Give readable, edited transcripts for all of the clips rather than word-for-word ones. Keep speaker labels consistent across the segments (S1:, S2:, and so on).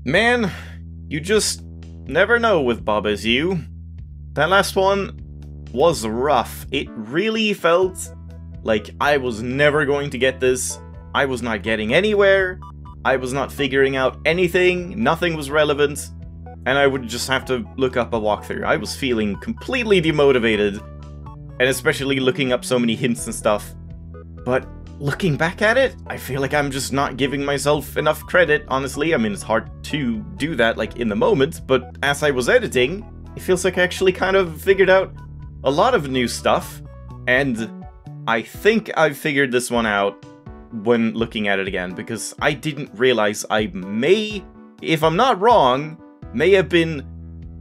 S1: Man, you just never know with Bob As You. That last one was rough. It really felt like I was never going to get this. I was not getting anywhere. I was not figuring out anything. Nothing was relevant. And I would just have to look up a walkthrough. I was feeling completely demotivated. And especially looking up so many hints and stuff. But looking back at it, I feel like I'm just not giving myself enough credit, honestly. I mean, it's hard to do that, like, in the moment. But as I was editing, it feels like I actually kind of figured out a lot of new stuff. And I think I've figured this one out when looking at it again. Because I didn't realize I may, if I'm not wrong, may have been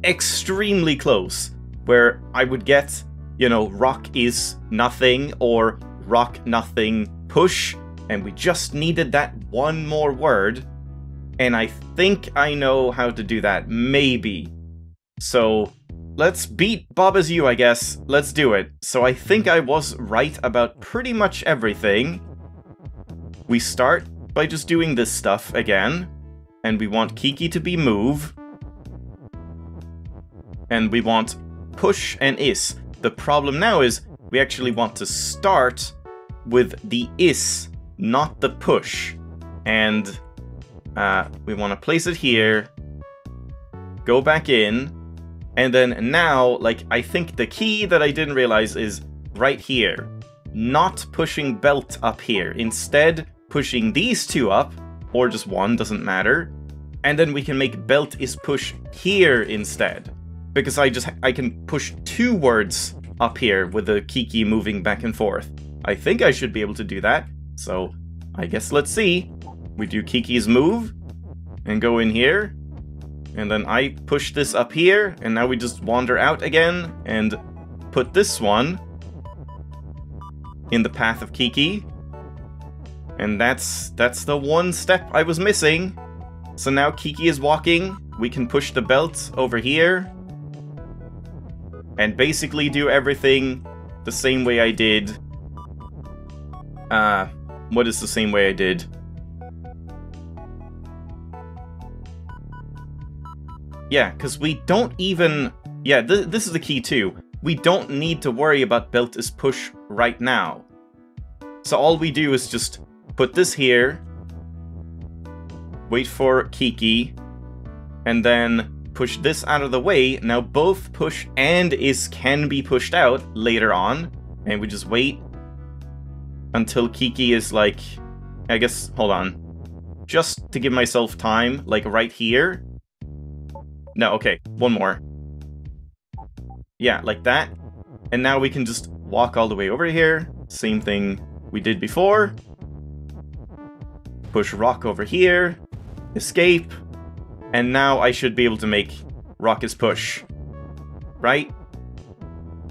S1: extremely close. Where I would get, you know, rock is nothing, or rock nothing push, and we just needed that one more word. And I think I know how to do that, maybe. So, let's beat Bob As You, I guess. Let's do it. So I think I was right about pretty much everything. We start by just doing this stuff again. And we want Kiki to be move. And we want push and is. The problem now is we actually want to start with the is, not the push. And we want to place it here. Go back in. And then now, like, I think the key that I didn't realize is right here. Not pushing belt up here. Instead, pushing these two up, or just one, doesn't matter. And then we can make belt is push here instead. Because I can push two words up here with the Kiki moving back and forth. I think I should be able to do that. So, I guess let's see. We do Kiki's move, and go in here. And then I push this up here, and now we just wander out again, and put this one in the path of Kiki. And that's the one step I was missing. So now Kiki is walking, we can push the belt over here. And basically do everything the same way I did. What is the same way I did? Yeah, because we don't even... Yeah, this is the key too. We don't need to worry about belt is push right now. So all we do is just put this here. Wait for Kiki. And then push this out of the way. Now both push and is can be pushed out later on. And we just wait until Kiki is like... I guess, hold on. Just to give myself time, like right here. No, okay, one more. Yeah, like that. And now we can just walk all the way over here. Same thing we did before. Push rock over here. Escape. And now I should be able to make rock is push. Right?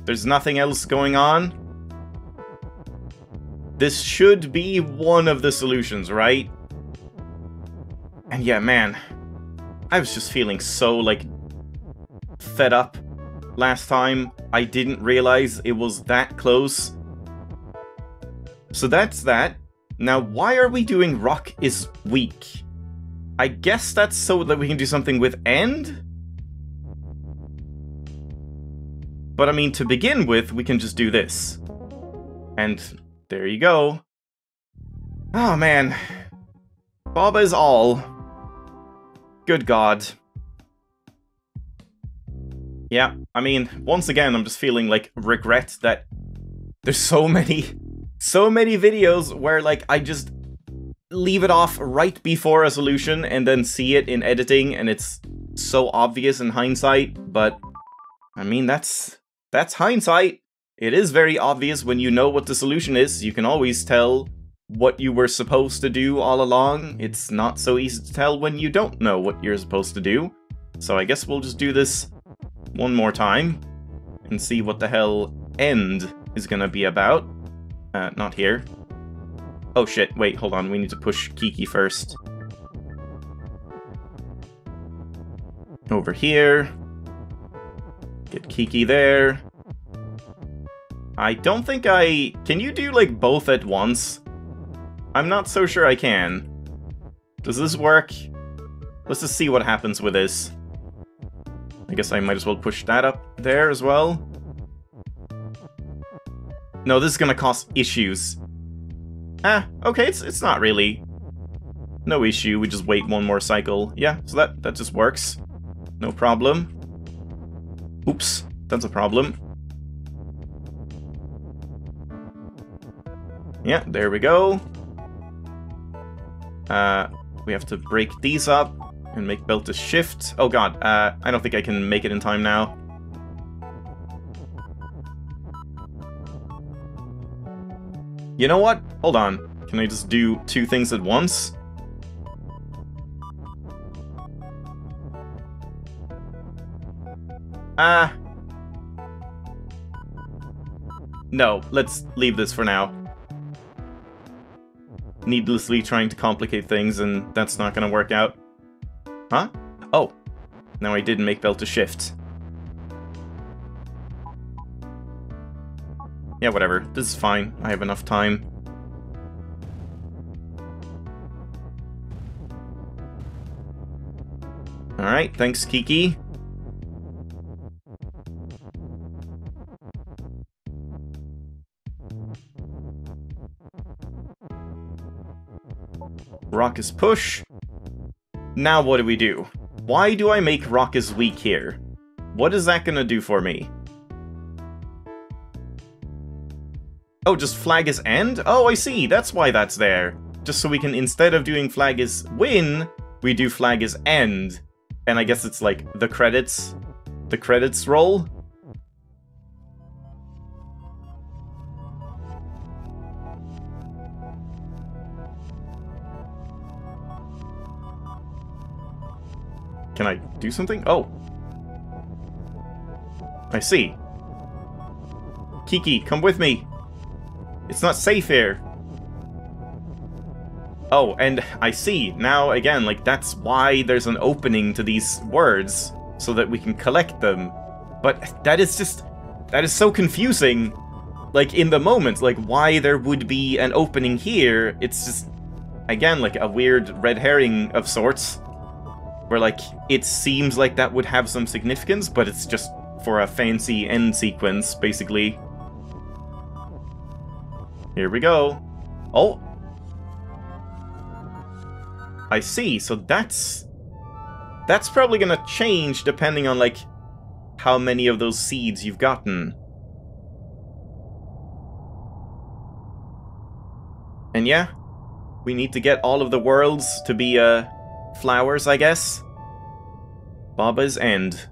S1: There's nothing else going on. This should be one of the solutions, right? And yeah, man. I was just feeling so, like, fed up last time. I didn't realize it was that close. So that's that. Now, why are we doing rock is weak? I guess that's so that we can do something with end? But I mean, to begin with, we can just do this. And there you go. Oh, man. Bob is all. Good God. Yeah, I mean, once again, I'm just feeling, like, regret that there's so many videos where, like, I just leave it off right before a solution and then see it in editing, and it's so obvious in hindsight, but, I mean, that's hindsight. It is very obvious when you know what the solution is. You can always tell what you were supposed to do all along. It's not so easy to tell when you don't know what you're supposed to do. So I guess we'll just do this one more time and see what the hell end is gonna be about. Not here. Oh shit, wait, hold on, we need to push Kiki first. Over here. Get Kiki there. I don't think can you do, like, both at once? I'm not so sure I can. Does this work? let's just see what happens with this. I guess I might as well push that up there as well. No, this is gonna cause issues. Ah, okay, it's not really no issue. We just wait one more cycle. Yeah, so that just works. No problem. Oops, that's a problem. Yeah, there we go. We have to break these up and make belt to shift. Oh god, I don't think I can make it in time now. You know what? Hold on. Can I just do two things at once? No, let's leave this for now. Needlessly trying to complicate things, and that's not gonna work out. Huh? Oh. Now I didn't make belt to shift. Yeah, whatever. This is fine. I have enough time. Alright, thanks, Kiki. Rock is push. Now what do we do? Why do I make Rock is weak here? What is that gonna do for me? Oh, just flag is end? Oh, I see. That's why that's there. Just so we can, instead of doing flag is win, we do flag is end. And I guess it's like the credits roll. Can I do something? Oh. I see. Kiki, come with me. It's not safe here. Oh, and I see. Now, again, like, that's why there's an opening to these words, so that we can collect them. But that is just... that is so confusing. Like, in the moment, like, why there would be an opening here, it's just, again, like, a weird red herring of sorts. Where, like, it seems like that would have some significance, but it's just for a fancy end sequence, basically. Here we go. Oh! I see, so that's probably gonna change depending on, like, how many of those seeds you've gotten. And yeah, we need to get all of the worlds to be, flowers, I guess. Baba's End.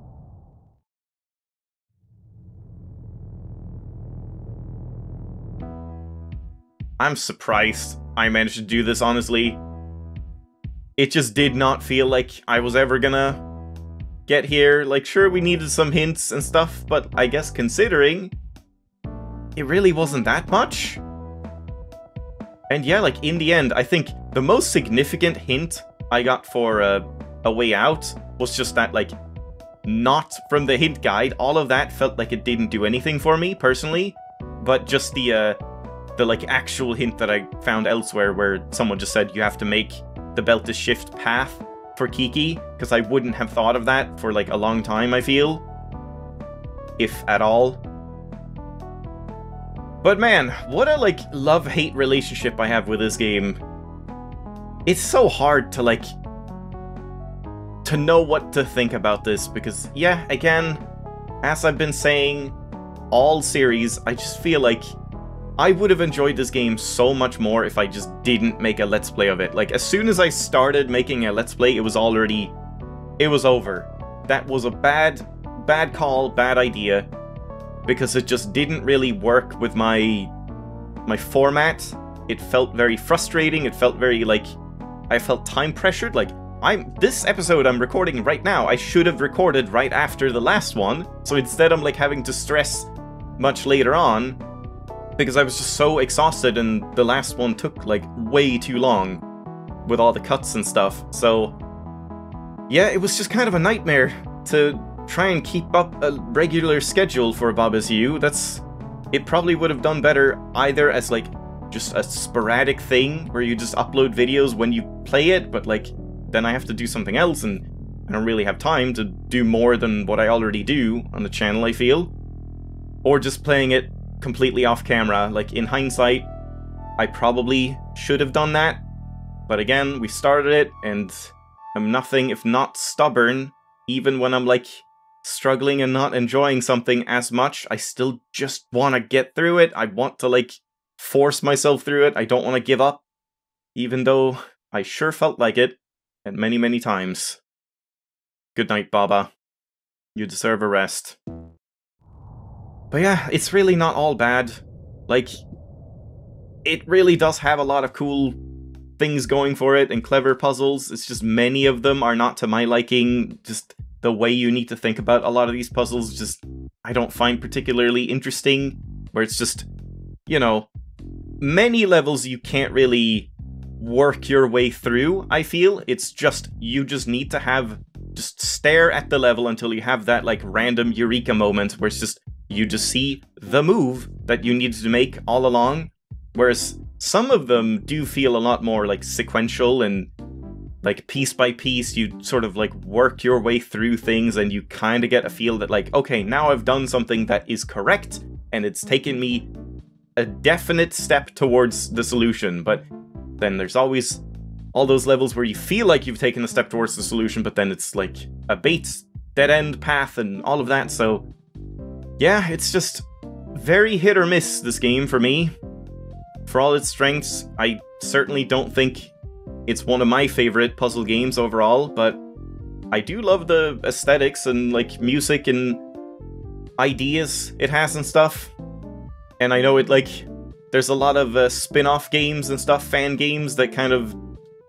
S1: I'm surprised I managed to do this, honestly. It just did not feel like I was ever gonna get here. Like, sure, we needed some hints and stuff, but I guess considering, it really wasn't that much. And yeah, like, in the end, I think the most significant hint I got for A Way Out was just that, like, not from the hint guide. All of that felt like it didn't do anything for me, personally. But just the like, actual hint that I found elsewhere where someone just said you have to make the belt to shift path for Kiki, because I wouldn't have thought of that for, like, a long time, I feel. If at all. But man, what a, like, love-hate relationship I have with this game. It's so hard to, like, to know what to think about this, because, yeah, again, as I've been saying all series, I just feel like I would have enjoyed this game so much more if I just didn't make a Let's Play of it. Like, as soon as I started making a Let's Play, it was over. That was a bad call, bad idea, because it just didn't really work with my format. It felt very frustrating, it felt very, like, I felt time pressured. Like, this episode I'm recording right now, I should have recorded right after the last one, so instead I'm, like, having to stress much later on, because I was just so exhausted and the last one took, like, way too long with all the cuts and stuff. So yeah, it was just kind of a nightmare to try and keep up a regular schedule for Baba's U. It probably would have done better either as, like, just a sporadic thing where you just upload videos when you play it, but, like, then I have to do something else, and I don't really have time to do more than what I already do on the channel, I feel. Or just playing it completely off camera. Like, in hindsight, I probably should have done that. But again, we started it, and I'm nothing if not stubborn. Even when I'm, like, struggling and not enjoying something as much, I still just want to get through it. I want to, like, force myself through it. I don't want to give up. Even though I sure felt like it, and many, many times. Good night, Baba. You deserve a rest. But yeah, it's really not all bad. Like, it really does have a lot of cool things going for it and clever puzzles. It's just many of them are not to my liking. Just the way you need to think about a lot of these puzzles, just I don't find particularly interesting. Where it's just, you know, many levels you can't really work your way through, I feel. It's just, you just need to just stare at the level until you have that, like, random eureka moment where it's just, you just see the move that you needed to make all along. Whereas some of them do feel a lot more, like, sequential and, like, piece by piece, you sort of, like, work your way through things and you kind of get a feel that, like, okay, now I've done something that is correct and it's taken me a definite step towards the solution. But then there's always all those levels where you feel like you've taken a step towards the solution, but then it's, like, a dead-end path and all of that, so yeah, it's just very hit or miss, this game, for me. For all its strengths, I certainly don't think it's one of my favorite puzzle games overall, but I do love the aesthetics and, like, music and ideas it has and stuff. And I know it, like, there's a lot of spin-off games and stuff, fan games, that kind of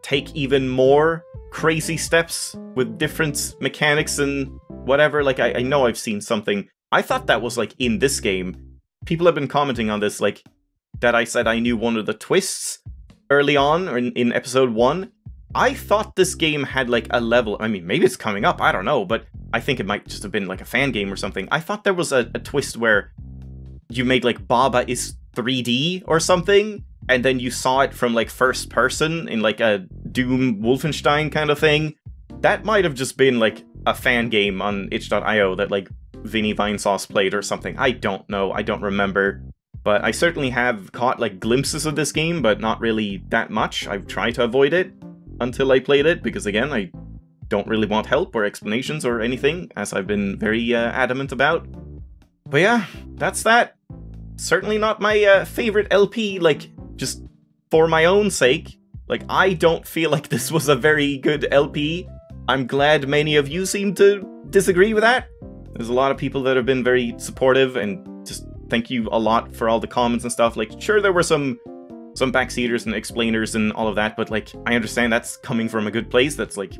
S1: take even more crazy steps with different mechanics and whatever. Like, I know I've seen something. I thought that was, like, in this game. People have been commenting on this, like, that I said I knew one of the twists early on, or in episode 1. I thought this game had, like, a level. I mean, maybe it's coming up, I don't know, but I think it might just have been, like, a fan game or something. I thought there was a twist where you made, like, Baba is 3D or something, and then you saw it from, like, first person in, like, a Doom Wolfenstein kind of thing. That might have just been, like, a fan game on itch.io that, like, Vinny Vinesauce played or something. I don't know, I don't remember. But I certainly have caught, like, glimpses of this game, but not really that much. I've tried to avoid it until I played it, because again, I don't really want help or explanations or anything, as I've been very adamant about. But yeah, that's that. Certainly not my favorite LP, like, just for my own sake. Like, I don't feel like this was a very good LP. I'm glad many of you seem to disagree with that. There's a lot of people that have been very supportive, and just thank you a lot for all the comments and stuff. Like, sure, there were some backseaters and explainers and all of that, but, like, I understand that's coming from a good place. That's, like,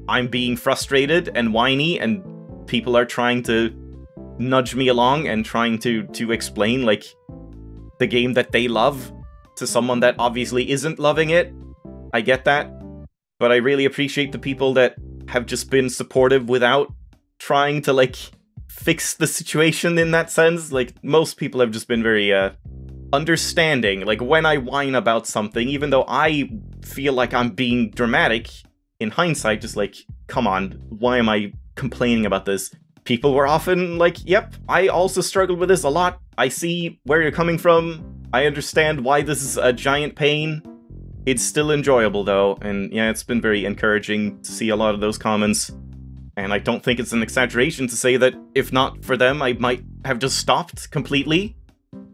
S1: I'm being frustrated and whiny, and people are trying to nudge me along and trying to explain, like, the game that they love to someone that obviously isn't loving it. I get that, but I really appreciate the people that have just been supportive without trying to, like, fix the situation in that sense. Like, most people have just been very understanding. Like, when I whine about something, even though I feel like I'm being dramatic, in hindsight, just like, come on, why am I complaining about this? People were often like, yep, I also struggled with this a lot. I see where you're coming from. I understand why this is a giant pain. It's still enjoyable, though, and yeah, it's been very encouraging to see a lot of those comments. And I don't think it's an exaggeration to say that if not for them, I might have just stopped completely.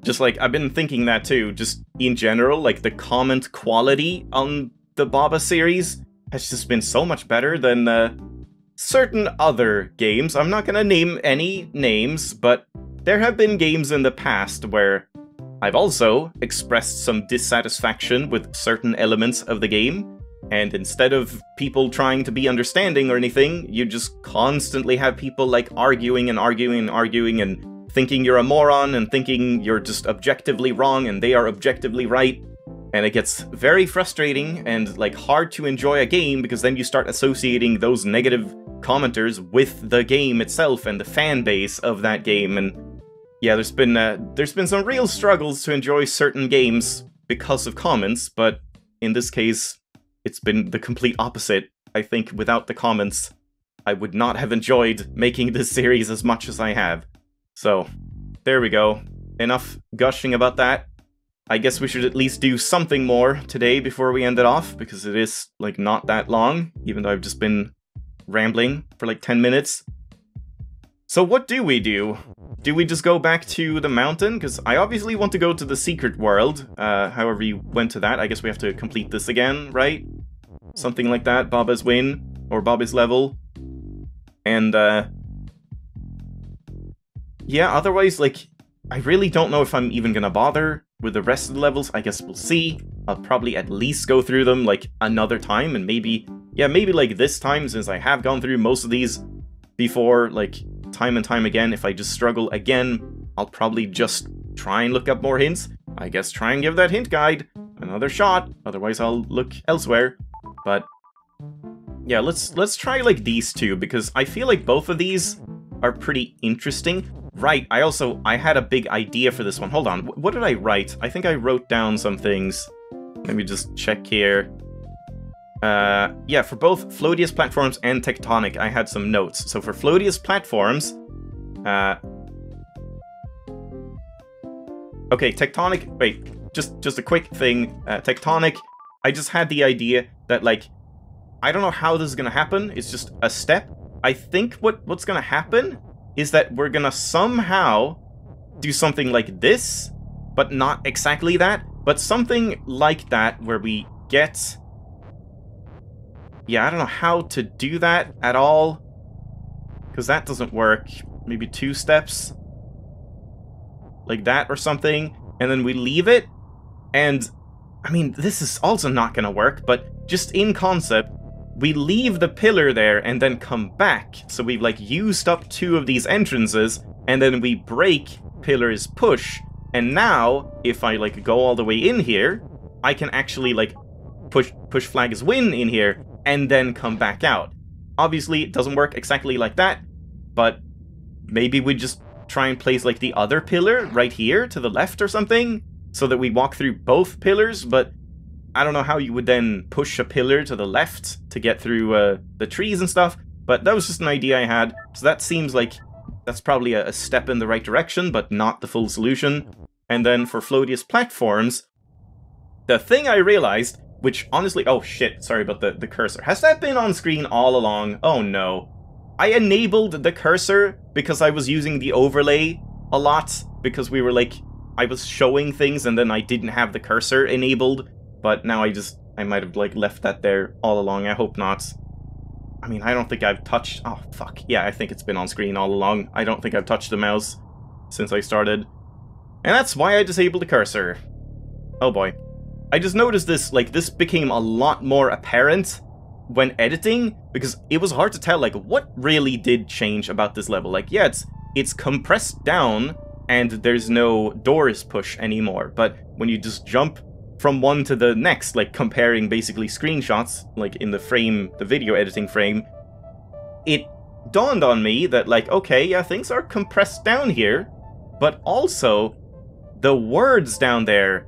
S1: Just, like, I've been thinking that too, just in general, like, the comment quality on the Baba series has just been so much better than certain other games. I'm not gonna name any names, but there have been games in the past where I've also expressed some dissatisfaction with certain elements of the game, and instead of people trying to be understanding or anything, you just constantly have people, like, arguing and arguing and arguing and thinking you're a moron and thinking you're just objectively wrong and they are objectively right. And it gets very frustrating and, like, hard to enjoy a game, because then you start associating those negative commenters with the game itself and the fan base of that game. And yeah, there's been some real struggles to enjoy certain games because of comments, but in this case, it's been the complete opposite. I think without the comments, I would not have enjoyed making this series as much as I have. So, there we go. Enough gushing about that. I guess we should at least do something more today before we end it off, because it is, like, not that long, even though I've just been rambling for, like, 10 minutes. So what do we do? Do we just go back to the mountain? Because I obviously want to go to the secret world. However you went to that, I guess we have to complete this again, right? Something like that, Baba's win, or Baba's level. And, yeah, otherwise, like, I really don't know if I'm even gonna bother with the rest of the levels. I guess we'll see. I'll probably at least go through them, like, another time, and maybe, yeah, maybe, like, this time, since I have gone through most of these before, like, time and time again, if I just struggle again, I'll probably just try and look up more hints. I guess try and give that hint guide another shot, otherwise I'll look elsewhere. But, yeah, let's try, like, these two, because I feel like both of these are pretty interesting. Right, I had a big idea for this one. Hold on, what did I write? I think I wrote down some things. Let me just check here. Yeah, for both Floatius Platforms and Tectonic, I had some notes. So for Floatius Platforms, okay, Tectonic, wait, just a quick thing. Tectonic, I just had the idea that, like, I don't know how this is gonna happen. It's just a step. I think what's gonna happen is that we're gonna somehow do something like this, but not exactly that, but something like that where we get... Yeah, I don't know how to do that at all, because that doesn't work. Maybe 2 steps? Like that or something, and then we leave it, and... I mean, this is also not gonna work, but just in concept, we leave the pillar there and then come back. So we've, like, used up 2 of these entrances, and then we break pillar's push. And now, if I, like, go all the way in here, I can actually, like, push flag's win in here, and then come back out. Obviously, it doesn't work exactly like that, but maybe we just try and place, like, the other pillar right here to the left or something, so that we walk through both pillars, but I don't know how you would then push a pillar to the left to get through the trees and stuff, but that was just an idea I had, so that seems like that's probably a step in the right direction, but not the full solution. And then for Floatius Platforms, the thing I realized, which honestly, oh shit, sorry about the cursor. Has that been on screen all along? Oh no. I enabled the cursor because I was using the overlay a lot, because we were, like, I was showing things and then I didn't have the cursor enabled. But now I might have, like, left that there all along. I hope not. I mean, I don't think I've touched... Oh, fuck. Yeah, I think it's been on screen all along. I don't think I've touched the mouse since I started. And that's why I disabled the cursor. Oh boy. I just noticed this, like, this became a lot more apparent when editing, because it was hard to tell, like, what really did change about this level. Like, yeah, it's compressed down, and there's no doors push anymore. But when you just jump from one to the next, like comparing basically screenshots, like in the frame, the video editing frame, it dawned on me that, like, okay, yeah, things are compressed down here, but also the words down there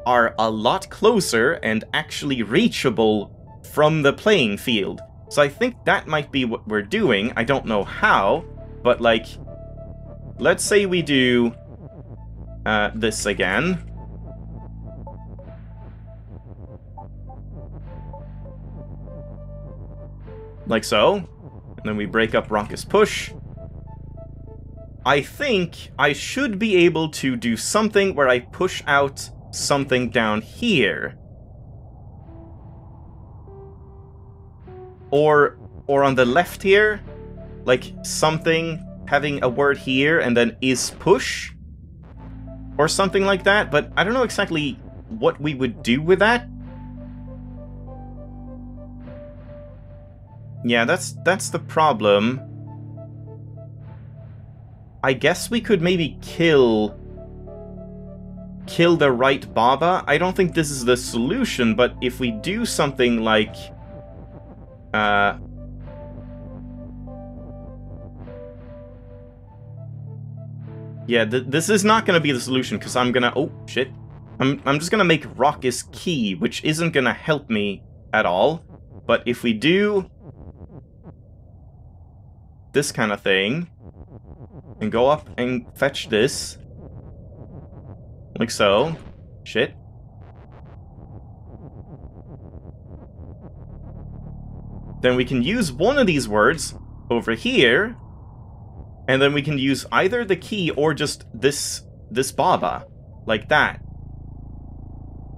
S1: are a lot closer and actually reachable from the playing field. So I think that might be what we're doing. I don't know how, but, like, let's say we do this again. Like so. And then we break up Raucous Push. I think I should be able to do something where I push out something down here. Or on the left here. Like something having a word here and then is push. Or something like that. But I don't know exactly what we would do with that. Yeah, that's the problem. I guess we could maybe kill the right Baba. I don't think this is the solution, but if we do something like... yeah, this is not gonna be the solution, because I'm gonna... Oh, shit. I'm just gonna make Raucous Key, which isn't gonna help me at all. But if we do this kind of thing, and go up and fetch this, like so. Shit. Then we can use one of these words over here, and then we can use either the key or just this Baba, like that,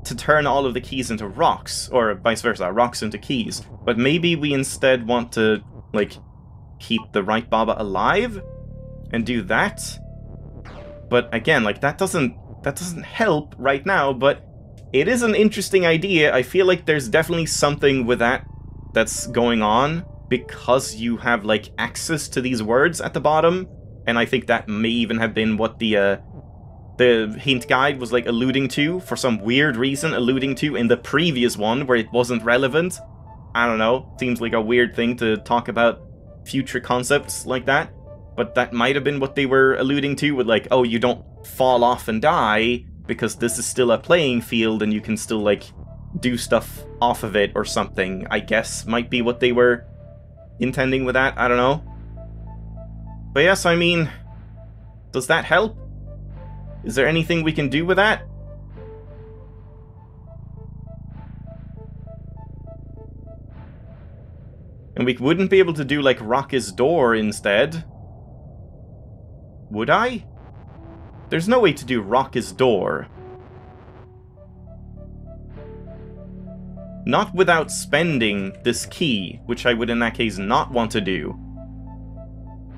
S1: to turn all of the keys into rocks, or vice versa, rocks into keys. But maybe we instead want to, like, keep the right Baba alive and do that. But again, like, that doesn't help right now, but it is an interesting idea. I feel like there's definitely something with that that's going on, because you have, like, access to these words at the bottom, and I think that may even have been what the hint guide was, like, alluding to, for some weird reason, alluding to in the previous one, where it wasn't relevant. I don't know, seems like a weird thing to talk about future concepts like that, but that might have been what they were alluding to with, like, oh, you don't fall off and die, because this is still a playing field, and you can still, like, do stuff off of it or something, I guess, might be what they were intending with that, I don't know. But yes, I mean, does that help? Is there anything we can do with that? And we wouldn't be able to do, like, rock his door instead. Would I? There's no way to do rock his door. Not without spending this key, which I would in that case not want to do.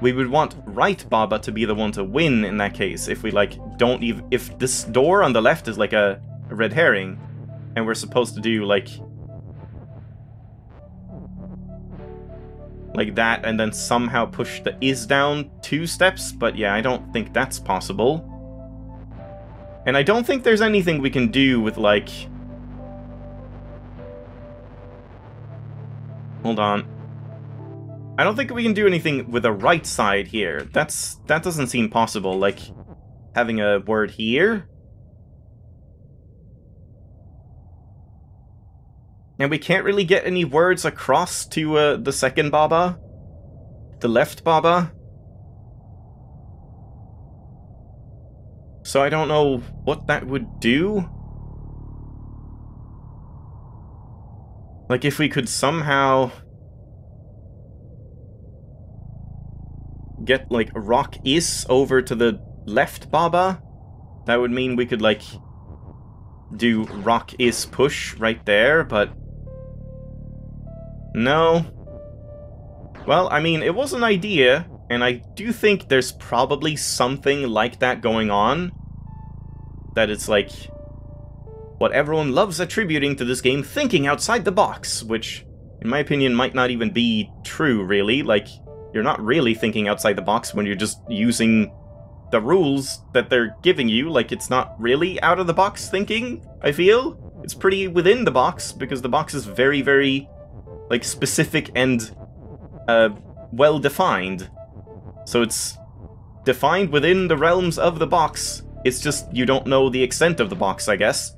S1: We would want right Baba to be the one to win in that case, if we, like, don't even... If this door on the left is, like, a red herring, and we're supposed to do, like that, and then somehow push the is down 2 steps, but yeah, I don't think that's possible. And I don't think there's anything we can do with, like... Hold on. I don't think we can do anything with the right side here. That doesn't seem possible, like, having a word here. And we can't really get any words across to the second Baba. The left Baba. So I don't know what that would do. Like, if we could somehow get, like, rock is over to the left Baba, that would mean we could, like, do rock is push right there, but no. Well, I mean, it was an idea, and I do think there's probably something like that going on. That it's, like, what everyone loves attributing to this game, thinking outside the box, which, in my opinion, might not even be true, really. Like, you're not really thinking outside the box when you're just using the rules that they're giving you. Like, it's not really out-of-the-box thinking, I feel. It's pretty within the box, because the box is very, very, like, specific and well-defined. So it's defined within the realms of the box. It's just you don't know the extent of the box, I guess.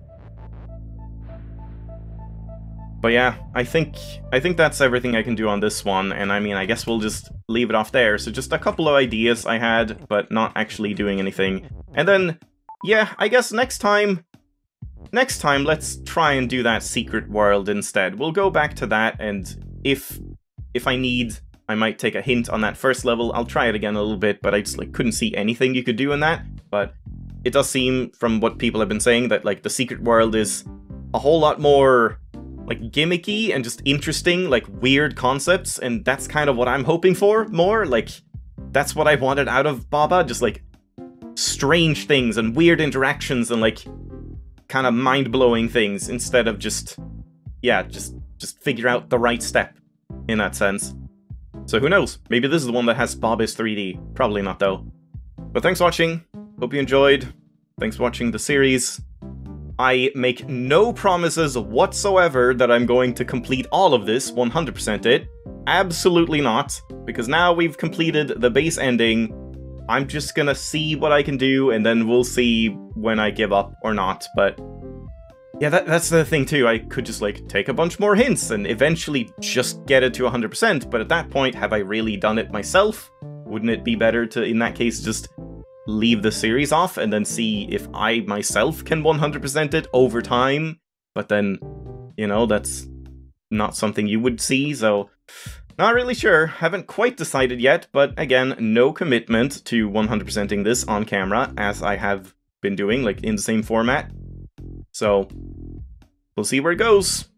S1: But yeah, I think that's everything I can do on this one, and I mean, I guess we'll just leave it off there. So just a couple of ideas I had, but not actually doing anything. And then, yeah, I guess next time, let's try and do that secret world instead. We'll go back to that, and if I need, I might take a hint on that first level. I'll try it again a little bit, but I just, like, couldn't see anything you could do in that. But it does seem, from what people have been saying, that, like, the secret world is a whole lot more, like, gimmicky and just interesting, like, weird concepts, and that's kind of what I'm hoping for more. Like, that's what I wanted out of Baba, just, like, strange things and weird interactions and, like, kind of mind-blowing things, instead of just, yeah, just figure out the right step, in that sense. So who knows, maybe this is the one that has Baba's 3D. Probably not, though. But thanks for watching, hope you enjoyed, thanks for watching the series. I make no promises whatsoever that I'm going to complete all of this, 100% it. Absolutely not, because now we've completed the base ending. I'm just gonna see what I can do, and then we'll see when I give up or not, but Yeah, that's the thing too. I could just like take a bunch more hints and eventually just get it to 100%, but at that point, have I really done it myself? Wouldn't it be better to, in that case, just leave the series off and then see if I myself can 100% it over time? But then, you know, that's not something you would see, so not really sure. Haven't quite decided yet, but again, no commitment to 100%ing this on camera, as I have been doing, like, in the same format. So, we'll see where it goes.